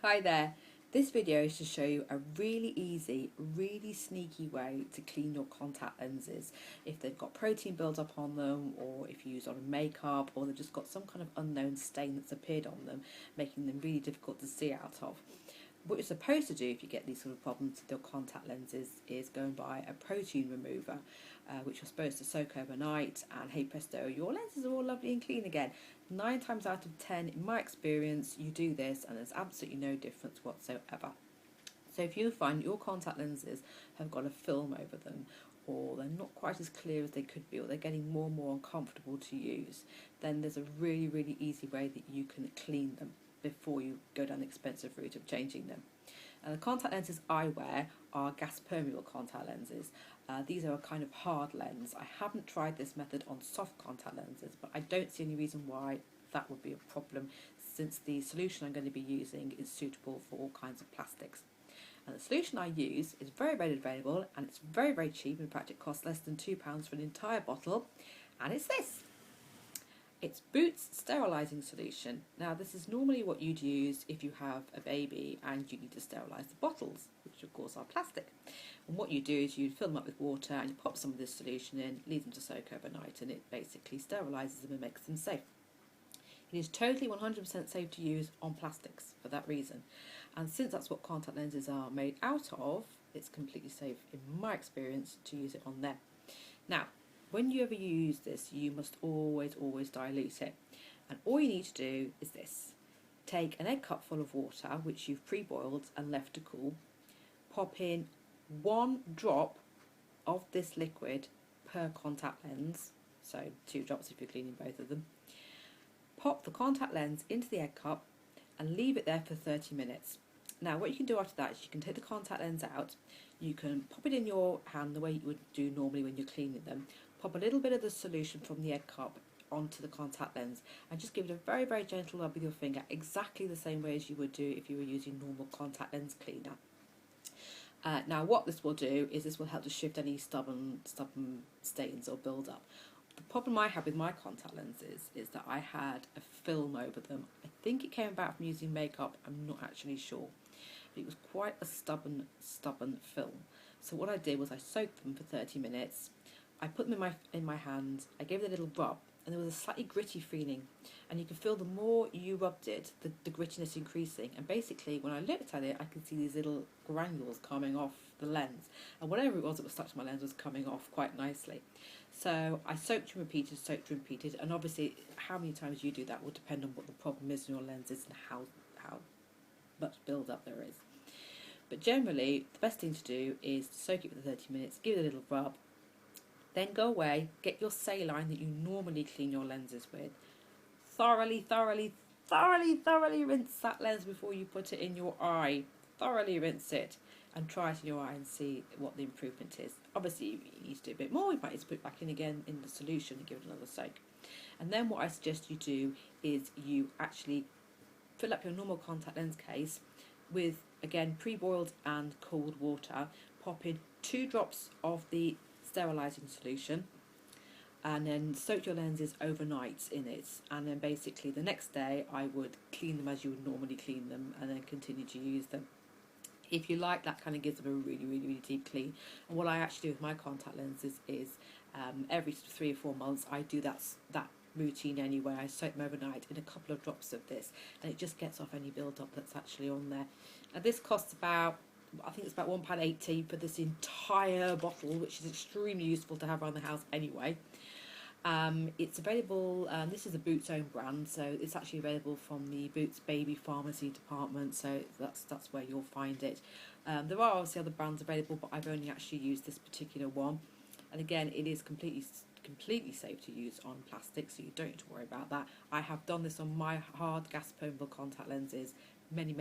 Hi there. This video is to show you a really easy, really sneaky way to clean your contact lenses if they've got protein build-up on them, or if you use on makeup, or they've just got some kind of unknown stain that's appeared on them, making them really difficult to see out of. What you're supposed to do if you get these sort of problems with your contact lenses is go and buy a protein remover, which you're supposed to soak overnight, and hey presto, your lenses are all lovely and clean again. 9 times out of 10, in my experience, you do this and there's absolutely no difference whatsoever. So if you find your contact lenses have got a film over them, or they're not quite as clear as they could be, or they're getting more and more uncomfortable to use, then there's a really easy way that you can clean them before you go down the expensive route of changing them. The contact lenses I wear are gas permeable contact lenses. These are a kind of hard lens. I haven't tried this method on soft contact lenses, but I don't see any reason why that would be a problem, since the solution I'm going to be using is suitable for all kinds of plastics. And the solution I use is very readily available, and it's very cheap. In fact, it costs less than £2 for an entire bottle, and it's this. It's Boots sterilising solution. Now, this is normally what you'd use if you have a baby and you need to sterilise the bottles, which of course are plastic. And what you do is you fill them up with water and you pop some of this solution in, leave them to soak overnight, and it basically sterilises them and makes them safe. It is totally 100% safe to use on plastics for that reason. And since that's what contact lenses are made out of, it's completely safe, in my experience, to use it on them. Now, when you ever use this, you must always dilute it. And all you need to do is this. Take an egg cup full of water, which you've pre-boiled and left to cool. Pop in 1 drop of this liquid per contact lens, so 2 drops if you're cleaning both of them. Pop the contact lens into the egg cup and leave it there for 30 minutes. Now, what you can do after that is you can take the contact lens out, you can pop it in your hand the way you would do normally when you're cleaning them, pop a little bit of the solution from the egg cup onto the contact lens, and just give it a very gentle rub with your finger, exactly the same way as you would do if you were using normal contact lens cleaner. Now, what this will do is this will help to shift any stubborn stains or build up. The problem I had with my contact lenses is that I had a film over them. I think it came about from using makeup, I'm not actually sure. But it was quite a stubborn film. So what I did was I soaked them for 30 minutes. I put them in my hand, I gave it a little rub, and there was a slightly gritty feeling. And you could feel the more you rubbed it, the grittiness increasing. And basically, when I looked at it, I could see these little granules coming off the lens. And whatever it was that was stuck to my lens was coming off quite nicely. So I soaked and repeated, and obviously how many times you do that will depend on what the problem is in your lenses and how much build-up there is. But generally, the best thing to do is to soak it for 30 minutes, give it a little rub, then go away, get your saline that you normally clean your lenses with, thoroughly rinse that lens before you put it in your eye. Thoroughly rinse it and try it in your eye and see what the improvement is. Obviously, you need to do a bit more. You might need to put it back in again in the solution and give it another soak. And then what I suggest you do is you actually fill up your normal contact lens case with, again, pre-boiled and cold water. Pop in 2 drops of the sterilising solution, and then soak your lenses overnight in it, and then basically the next day I would clean them as you would normally clean them, and then continue to use them. If you like, that kind of gives them a really deep clean. And what I actually do with my contact lenses is every 3 or 4 months I do that routine anyway. I soak them overnight in a couple of drops of this, and it just gets off any build-up that's actually on there. And this costs about, I think it's about £1.80 for this entire bottle, which is extremely useful to have around the house anyway. It's available, this is a Boots own brand, so it's actually available from the Boots baby pharmacy department, so that's where you'll find it. There are obviously other brands available, but I've only actually used this particular one. And again, it is completely safe to use on plastic, so you don't need to worry about that. I have done this on my hard gas permeable contact lenses many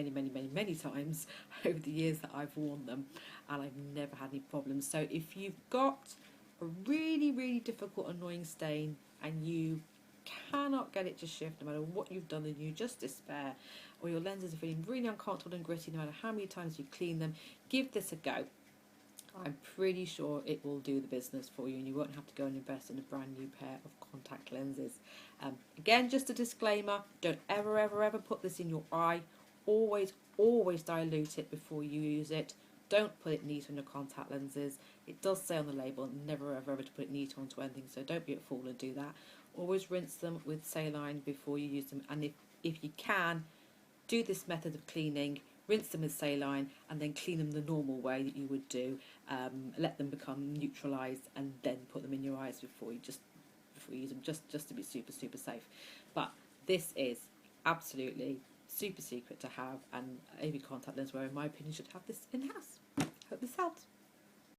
times over the years that I've worn them, and I've never had any problems. So if you've got a really difficult, annoying stain and you cannot get it to shift no matter what you've done and you just despair, or your lenses are feeling really uncomfortable and gritty no matter how many times you clean them, give this a go. I'm pretty sure it will do the business for you, and you won't have to go and invest in a brand new pair of contact lenses. Again, just a disclaimer, don't ever put this in your eye always dilute it before you use it. Don't put it neat on your contact lenses. It does say on the label never ever to put it neat onto anything, so don't be a fool and do that. Always rinse them with saline before you use them, and if you can, do this method of cleaning, rinse them with saline and then clean them the normal way that you would do. Let them become neutralised and then put them in your eyes before you use them, just to be super safe. But this is absolutely super secret to have, and every contact lens wearer, in my opinion, should have this in house. Hope this helped.